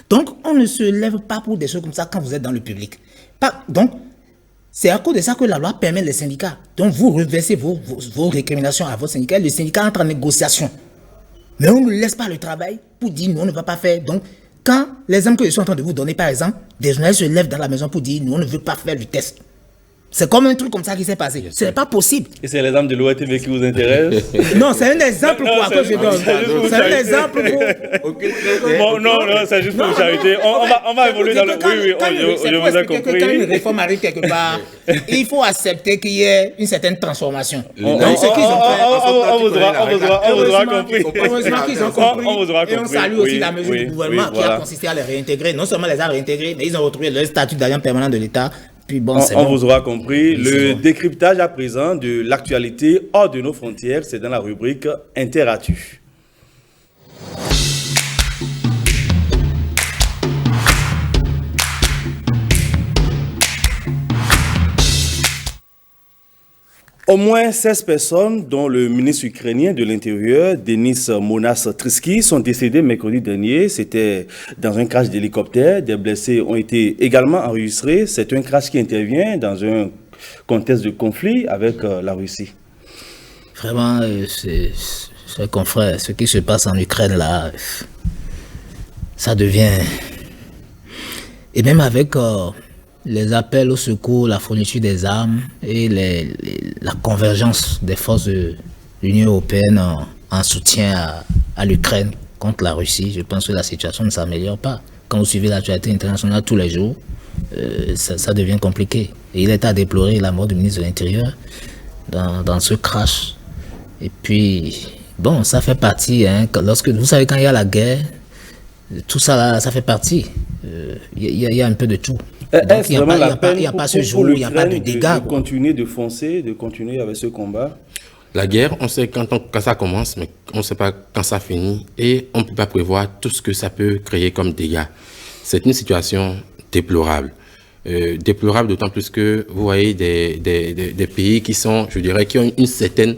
Donc, on ne se lève pas pour des choses comme ça quand vous êtes dans le public. Donc, c'est à cause de ça que la loi permet les syndicats. Donc, vous reversez vos récriminations à vos syndicats. Le syndicat entre en négociation. Mais on ne laisse pas le travail pour dire nous, on ne va pas faire. Donc, quand l'exemple que je suis en train de vous donner, par exemple, des journalistes se lèvent dans la maison pour dire nous, on ne veut pas faire le test. C'est comme un truc comme ça qui s'est passé. Ce n'est pas possible. Et c'est l'exemple de l'ORTV qui vous intéresse? Non, c'est un exemple pour que je donne. C'est un exemple pour... Non, c'est juste pour charité. On va évoluer dans le... Oui, je vous ai compris. Quand une réforme arrive quelque part, il faut accepter qu'il y ait une certaine transformation. Donc, ce qu'ils ont fait... On vous aura compris. Heureusement qu'ils ont compris. Et on salue aussi la mesure du gouvernement qui a consisté à les réintégrer. Non seulement les a réintégrés, mais ils ont retrouvé leur statut d'agent permanent de l'État. Puis bon, on vous aura compris. Le décryptage à présent de l'actualité hors de nos frontières, c'est dans la rubrique Interactu. Au moins 16 personnes, dont le ministre ukrainien de l'Intérieur, Denis Monas-Tryski, sont décédées mercredi dernier. C'était dans un crash d'hélicoptère. Des blessés ont été également enregistrés. C'est un crash qui intervient dans un contexte de conflit avec la Russie. Vraiment, chers confrères, ce qui se passe en Ukraine là, ça devient... Et même avec... les appels au secours, la fourniture des armes et la convergence des forces de l'Union européenne en soutien à l'Ukraine contre la Russie, je pense que la situation ne s'améliore pas. Quand vous suivez l'actualité internationale tous les jours, ça devient compliqué. Et il est à déplorer la mort du ministre de l'Intérieur dans ce crash. Et puis, bon, ça fait partie, hein, lorsque, vous savez, quand il y a la guerre, tout ça, là, ça fait partie. Il y a un peu de tout. Donc, il n'y a pas ce jour où il n'y a pas de dégâts. De continuer de foncer, de continuer avec ce combat. La guerre, on sait quand ça commence, mais on ne sait pas quand ça finit et on ne peut pas prévoir tout ce que ça peut créer comme dégâts. C'est une situation déplorable. Déplorable d'autant plus que vous voyez des pays qui sont, je dirais, qui ont une certaine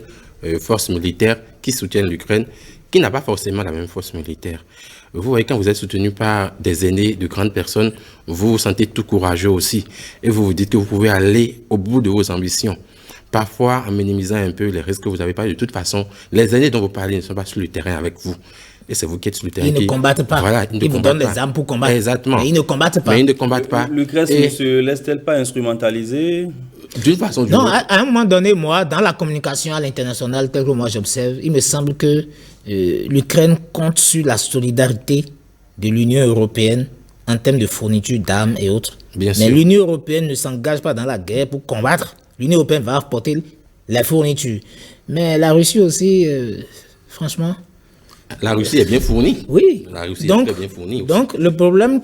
force militaire qui soutiennent l'Ukraine, qui n'a pas forcément la même force militaire. Vous voyez, quand vous êtes soutenu par des aînés, de grandes personnes, vous vous sentez tout courageux aussi. Et vous vous dites que vous pouvez aller au bout de vos ambitions. Parfois, en minimisant un peu les risques que vous n'avez pas. De toute façon, les aînés dont vous parlez ne sont pas sur le terrain avec vous. Et c'est vous qui êtes sur le terrain. Ils ne combattent pas. Voilà, ils vous donnent des armes pour combattre. Exactement. Mais ils ne combattent pas. Mais ils ne combattent pas. L'Ukraine ne se laisse-t-elle pas instrumentaliser? D'une façon ou d'une Non, autre. à un moment donné, moi, dans la communication à l'international, tel que moi j'observe, il me semble que l'Ukraine compte sur la solidarité de l'Union européenne en termes de fourniture d'armes et autres. Bien Mais sûr. l'Union européenne ne s'engage pas dans la guerre pour combattre. L'Union européenne va apporter la fourniture. Mais la Russie aussi, franchement... La Russie est bien fournie. Oui. La Russie donc, est très bien fournie aussi. Donc, le problème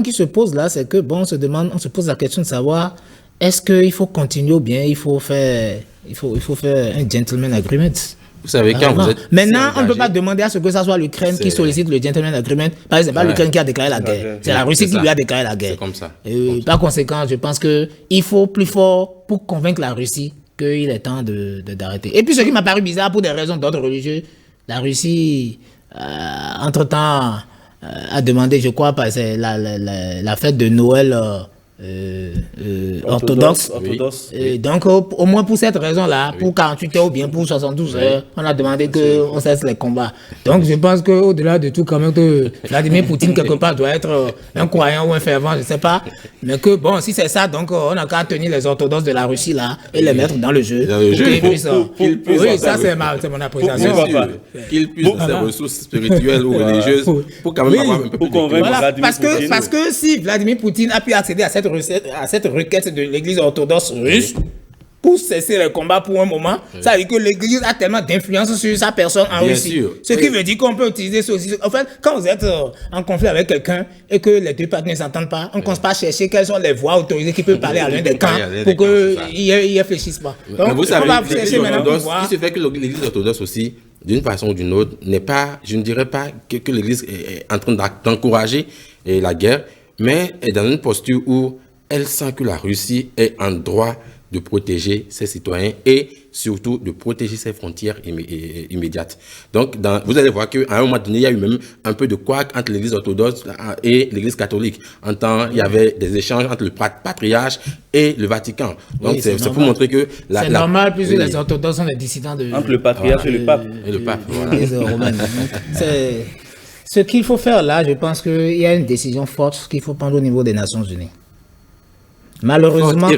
qui se pose là, c'est que, bon, on se pose la question de savoir, est-ce qu'il faut continuer ou bien il faut faire un gentleman agreement? Vous savez, quand vous êtes... Maintenant, si on ne peut engagé, pas demander à ce que ça soit l'Ukraine qui sollicite le gentleman agreement. Par exemple, c'est pas Ouais. l'Ukraine qui a déclaré la guerre. C'est la Russie C'est qui ça. lui a déclaré la guerre. C'est comme ça. Par conséquent, je pense qu'il faut plus fort pour convaincre la Russie qu'il est temps d'arrêter. Et puis, ce qui m'a paru bizarre pour des raisons d'ordre religieux, la Russie, entre-temps, a demandé, je crois, c'est la fête de Noël orthodoxe. Donc, au moins pour cette raison-là, pour 48 heures ou bien pour 72 heures, on a demandé qu'on cesse les combats. Donc, je pense qu'au-delà de tout, quand même, que Vladimir Poutine, quelque part, doit être un croyant ou un fervent, je ne sais pas. Mais que, bon, si c'est ça, donc, on n'a qu'à tenir les orthodoxes de la Russie, là, et les mettre dans le jeu. Dans le jeu, qu'ils puissent, oui, ça, c'est mon appréciation. Qu'ils puissent dans ses ressources spirituelles ou religieuses pour quand même avoir un peu plus de Voilà, parce que si Vladimir Poutine a pu accéder à cette requête de l'église orthodoxe russe pour cesser le combat pour un moment, ça veut dire que l'église a tellement d'influence sur sa personne en Bien Russie. sûr. Ce qui veut dire qu'on peut utiliser ceci. En fait, quand vous êtes en conflit avec quelqu'un et que les deux parties ne s'entendent pas, on ne commence pas à chercher quelles sont les voies autorisées qui peuvent parler à l'un des camps pour qu'ils y réfléchissent pas. Donc, Mais vous savez, on va chercher maintenant pour l'Église voir. orthodoxe, il se fait que l'Église orthodoxe aussi, d'une façon ou d'une autre, n'est pas, je ne dirais pas que l'Église est en train d'encourager la guerre, mais est dans une posture où elle sent que la Russie est en droit de protéger ses citoyens et surtout de protéger ses frontières immédiates. Donc, vous allez voir qu'à un moment donné, il y a eu même un peu de couac entre l'Église orthodoxe et l'Église catholique. En temps, il y avait des échanges entre le patriarche et le Vatican. Donc, Oui, c'est pour montrer que... C'est normal, puisque les orthodoxes sont des dissidents de... Entre le patriarche et le pape. Et le pape, voilà. l'Église romaine. Ce qu'il faut faire là, je pense qu'il y a une décision forte qu'il faut prendre au niveau des Nations Unies. Malheureusement,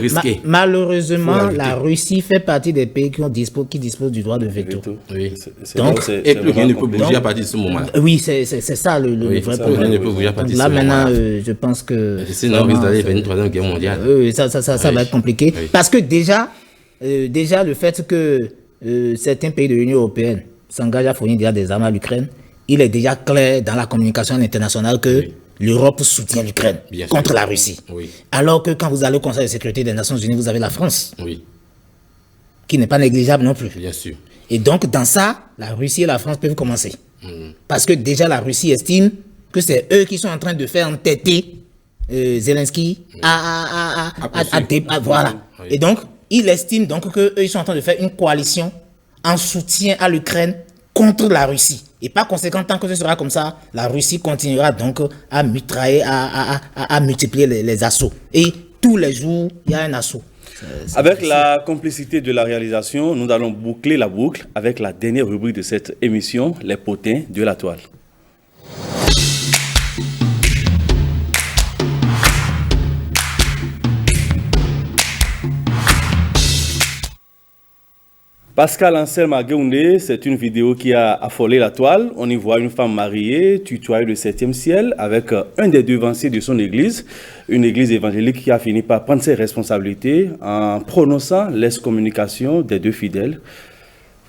la Russie fait partie des pays qui disposent du droit de veto. Oui. Donc, Et plus rien ne peut bouger à partir de ce moment-là. Oui, c'est ça le vrai problème. Rien ne peut bouger à partir de Là ce moment-là. maintenant, je pense que... Sinon, on risque d'aller vers une troisième guerre mondiale. Oui, ça va être compliqué. Oui. Parce que déjà, le fait que certains pays de l'Union européenne s'engagent à fournir déjà des armes à l'Ukraine, il est déjà clair dans la communication internationale que l'Europe soutient l'Ukraine contre la Russie. Oui. Alors que quand vous allez au Conseil de sécurité des Nations Unies, vous avez la France, Oui, qui n'est pas négligeable non plus. bien sûr. Et donc, dans ça, la Russie et la France peuvent commencer. Parce que déjà, la Russie estime que c'est eux qui sont en train de faire entêter Zelensky voilà. Oui. Et donc, il estime donc qu'eux, ils sont en train de faire une coalition en soutien à l'Ukraine contre la Russie. Et par conséquent, tant que ce sera comme ça, la Russie continuera donc à mitrailler, à multiplier les assauts. Et tous les jours, il y a un assaut. Avec la complicité de la réalisation, nous allons boucler la boucle avec la dernière rubrique de cette émission, les potins de la toile. Pascal Anselme Agueoundé, c'est une vidéo qui a affolé la toile. On y voit une femme mariée tutoyer le 7e ciel avec un des devanciers de son église, une église évangélique qui a fini par prendre ses responsabilités en prononçant l'excommunication des deux fidèles.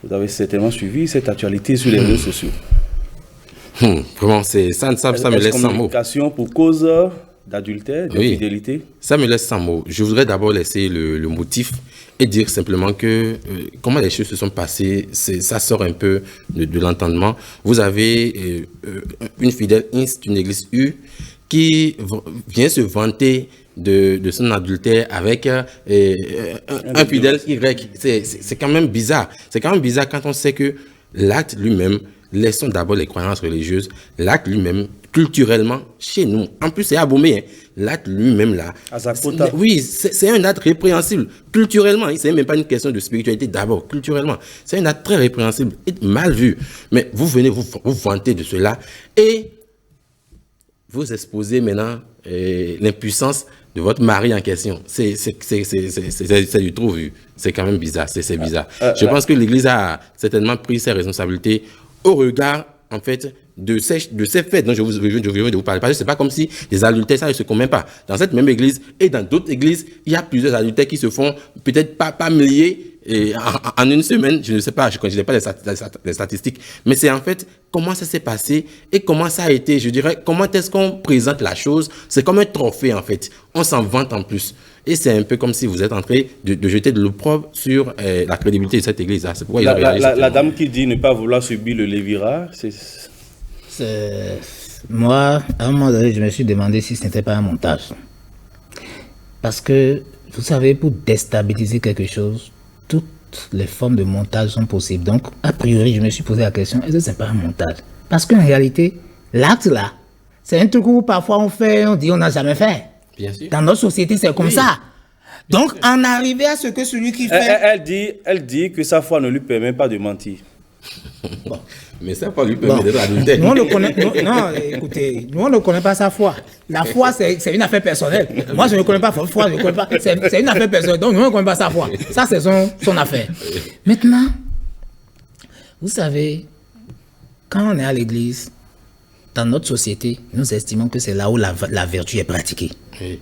Vous avez certainement suivi cette actualité sur les réseaux sociaux. Vraiment, ça me laisse sans mots. Excommunication pour cause d'adultère, d'infidélité? Ça me laisse sans mots. Je voudrais d'abord laisser le motif et dire simplement que comment les choses se sont passées, ça sort un peu de l'entendement. Vous avez une fidèle Inst, une église U, qui vient se vanter de son adultère avec un fidèle Y. C'est quand même bizarre. C'est quand même bizarre quand on sait que l'acte lui-même, laissons d'abord les croyances religieuses, l'acte lui-même, culturellement, chez nous, en plus c'est aboumé, hein, l'acte lui-même là, oui, c'est un acte répréhensible, culturellement, c'est même pas une question de spiritualité d'abord, culturellement, c'est un acte très répréhensible et mal vu, mais vous venez vous vanter de cela et vous exposez maintenant l'impuissance de votre mari en question. C'est du trop vu, c'est quand même bizarre, c'est bizarre. Je pense que l'Église a certainement pris ses responsabilités au regard, en fait, de ces faits dont je viens de vous parler. Parce que c'est pas comme si les adultères, ça ne se commet pas. Dans cette même église et dans d'autres églises, il y a plusieurs adultères qui se font peut-être pas milliers et en une semaine, je ne sais pas, je ne connais pas les statistiques, mais c'est en fait comment ça s'est passé et comment ça a été, je dirais, comment est-ce qu'on présente la chose. C'est comme un trophée en fait, on s'en vante en plus. Et c'est un peu comme si vous êtes en train de jeter de l'opprobre sur la crédibilité de cette église. C'est pourquoi la dame qui dit ne pas vouloir subir le lévirat, moi, à un moment donné, je me suis demandé si ce n'était pas un montage. Parce que, vous savez, pour déstabiliser quelque chose, toutes les formes de montage sont possibles. Donc, a priori, je me suis posé la question, est-ce que ce n'est pas un montage? Parce qu'en réalité, l'acte là, c'est un truc où parfois on fait, on dit on n'a jamais fait. Bien sûr. Dans notre société, c'est comme ça. Donc, en arriver à ce que celui qui fait... Elle dit que sa foi ne lui permet pas de mentir. Bon. Mais ça pas lui permet d'être adultère. Nous, on ne connaît... Non, écoutez, nous, on ne connaît pas sa foi. La foi, c'est une affaire personnelle. Moi, je ne connais pas sa foi, je ne connais pas... C'est une affaire personnelle, donc nous, on ne connaît pas sa foi. Ça, c'est son affaire. Maintenant, vous savez, quand on est à l'église, dans notre société, nous estimons que c'est là où la vertu est pratiquée. Oui.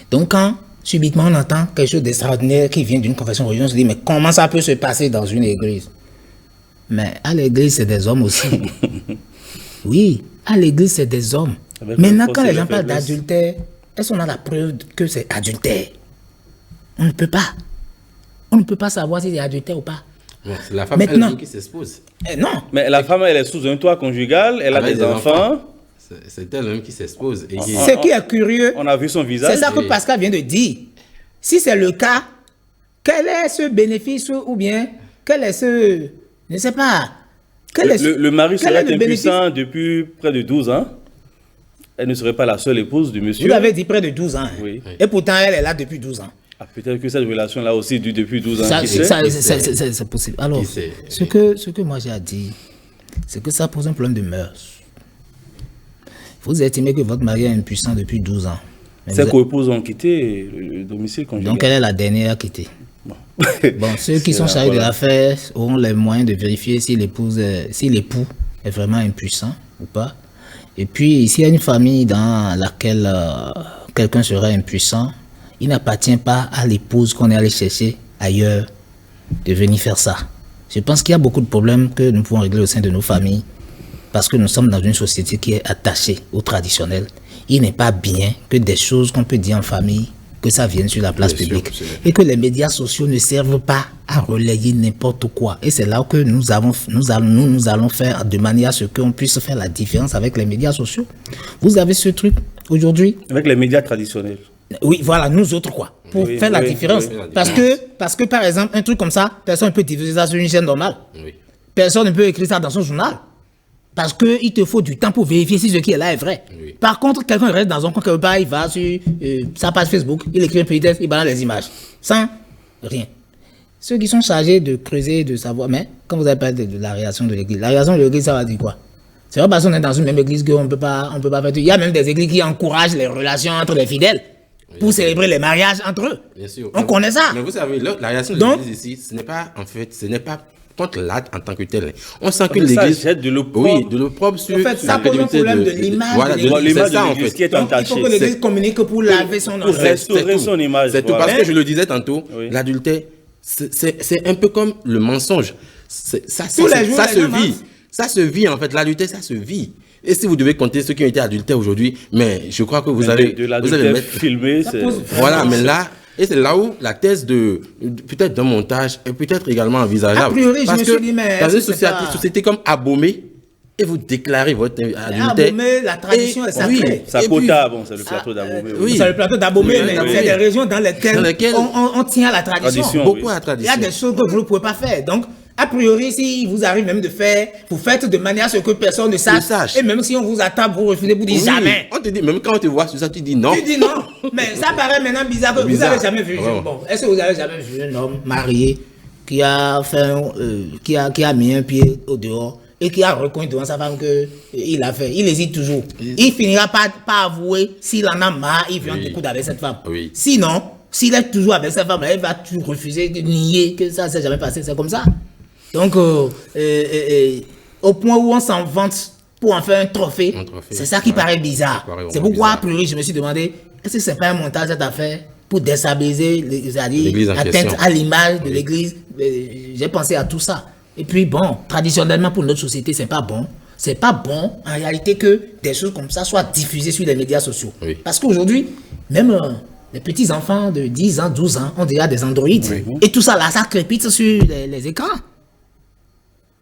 Donc, quand subitement on entend quelque chose d'extraordinaire qui vient d'une confession religieuse, on se dit, mais comment ça peut se passer dans une église? Mais à l'église, c'est des hommes aussi. Oui, à l'église, c'est des hommes. Maintenant, quand les gens parlent d'adultère, est-ce qu'on a la preuve que c'est adultère? On ne peut pas. On ne peut pas savoir si c'est adultère ou pas. Bon, c'est la femme elle-même qui s'expose. Non. Mais la femme, elle est sous un toit conjugal, elle a des enfants. C'est elle-même qui s'expose. Ce qui est curieux, on a vu son visage. C'est ça que Pascal vient de dire. Si c'est le cas, quel est ce bénéfice ou bien quel est ce... Je ne sais pas. Le mari serait impuissant depuis près de 12 ans. Elle ne serait pas la seule épouse du monsieur. Vous l'avez dit près de 12 ans. Oui. Et pourtant, elle est là depuis 12 ans. Ah, peut-être que cette relation-là aussi dure depuis 12 ans. C'est possible. Alors, ce que moi j'ai à dire, c'est que ça pose un problème de mœurs. Vous estimez que votre mari est impuissant depuis 12 ans. Ses co-épouses ont quitté le domicile conjugal. Donc elle est la dernière à quitter. Bon, ceux qui sont chargés de l'affaire auront les moyens de vérifier si l'époux est vraiment impuissant ou pas. Et puis, s'il y a une famille dans laquelle quelqu'un serait impuissant, il n'appartient pas à l'épouse qu'on est allé chercher ailleurs de venir faire ça. Je pense qu'il y a beaucoup de problèmes que nous pouvons régler au sein de nos familles parce que nous sommes dans une société qui est attachée au traditionnel. Il n'est pas bien que des choses qu'on peut dire en famille, que ça vienne sur la place publique. Et que les médias sociaux ne servent pas à relayer n'importe quoi. Et c'est là que nous allons faire de manière à ce qu'on puisse faire la différence avec les médias sociaux. Vous avez ce truc aujourd'hui. Avec les médias traditionnels. Oui, voilà, nous autres quoi. Pour faire la différence. Parce que par exemple, un truc comme ça, personne ne peut diffuser ça sur une chaîne normale. Oui. Personne ne peut écrire ça dans son journal. Parce qu'il te faut du temps pour vérifier si ce qui est là est vrai. Oui. Par contre, quelqu'un reste dans un coin quelque part, il va sur sa page Facebook, il écrit un petit texte, il balance les images. Sans rien. Ceux qui sont chargés de creuser, de savoir, mais quand vous avez parlé de la réaction de l'église, la réaction de l'église, ça va dire quoi? C'est pas parce qu'on est dans une même église qu'on ne peut pas faire tout. Il y a même des églises qui encouragent les relations entre les fidèles pour célébrer les mariages entre eux. Bien sûr. On connaît ça. Mais vous savez, la réaction de l'église ici, ce n'est pas contre l'acte en tant que tel. On sent que l'église jette de l'opprobre sur en fait, ça pose un problème de l'image. Voilà, de l'image en fait. Qui est entachée. Il faut que l'église communique pour laver son pour restaurer son image. C'est tout. Parce que je le disais tantôt, l'adultère, c'est un peu comme le mensonge. Ça se vit. Ça se vit en fait. L'adultère, ça se vit. Et si vous devez compter ceux qui ont été adultères aujourd'hui, mais je crois que vous allez l'adultère filmé, c'est... Voilà, mais là, et c'est là où la thèse peut-être d'un montage est peut-être également envisageable. A priori, parce je me suis dit, mais dans une pas... société comme Abomey, et vous déclarez votre adultère. Abomey, la tradition est sacrée. Oui, Sakota, bon, c'est le plateau d'Abomey. Oui. C'est le plateau d'Abomey, Oui, mais oui. c'est des régions dans lesquelles on tient à la tradition. Beaucoup à la Il y tradition. a des choses que vous ne pouvez pas faire. Donc, a priori, si vous arrive même de faire, vous faites de manière à ce que personne ne sache. Et même si on vous attrape, vous refusez, vous dites jamais. On te dit, même quand on te voit sur ça, tu dis non. Tu dis non. Mais ça paraît maintenant bizarre que vous n'avez jamais vu. Ouais. Bon, est-ce que vous avez jamais vu un homme marié qui a mis un pied au dehors et qui a reconnu devant sa femme qu'il a fait? Il hésite toujours. Il finira par avouer s'il en a marre, il vient de coude avec cette femme. Oui. Sinon, s'il est toujours avec cette femme, il va toujours refuser de nier que ça ne s'est jamais passé. C'est comme ça. Donc, au point où on s'en vante pour en faire un trophée, c'est ça qui paraît bizarre. C'est pourquoi, a priori, je me suis demandé, est-ce que c'est pas un montage cette affaire pour déstabiliser l'atteinte à l'image de l'église? J'ai pensé à tout ça. Et puis, bon, traditionnellement, pour notre société, c'est pas bon. C'est pas bon, en réalité, que des choses comme ça soient diffusées sur les médias sociaux. Oui. Parce qu'aujourd'hui, même les petits-enfants de 10 ans, 12 ans ont déjà des Android. Oui. Et tout ça, là, ça crépite sur les écrans.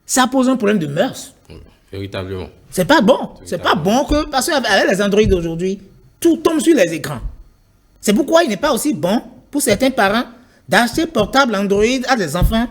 Ça pose un problème de mœurs. Véritablement. C'est pas bon. C'est pas bon parce qu'avec les Android d'aujourd'hui, tout tombe sur les écrans. C'est pourquoi il n'est pas aussi bon pour certains parents d'acheter portable Android à des enfants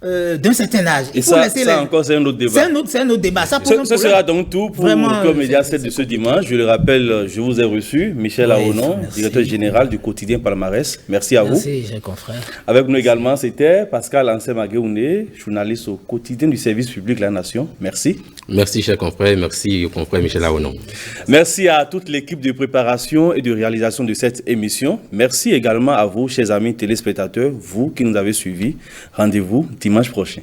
d'un certain âge. Et ça encore, c'est un autre débat. C'est un autre débat. Ça sera donc tout pour Club Média 7 de ce dimanche. Je le rappelle, je vous ai reçu, Michel Aonon, directeur général du quotidien Palmarès. Merci à vous. Merci, cher confrère. Avec nous également, c'était Pascal Ansemagueouné, journaliste au quotidien du service public La Nation. Merci. Merci, cher confrère. Merci au confrère Michel Aonon. Merci à toute l'équipe de préparation et de réalisation de cette émission. Merci également à vous, chers amis téléspectateurs, vous qui nous avez suivis. Rendez-vous dimanche prochain.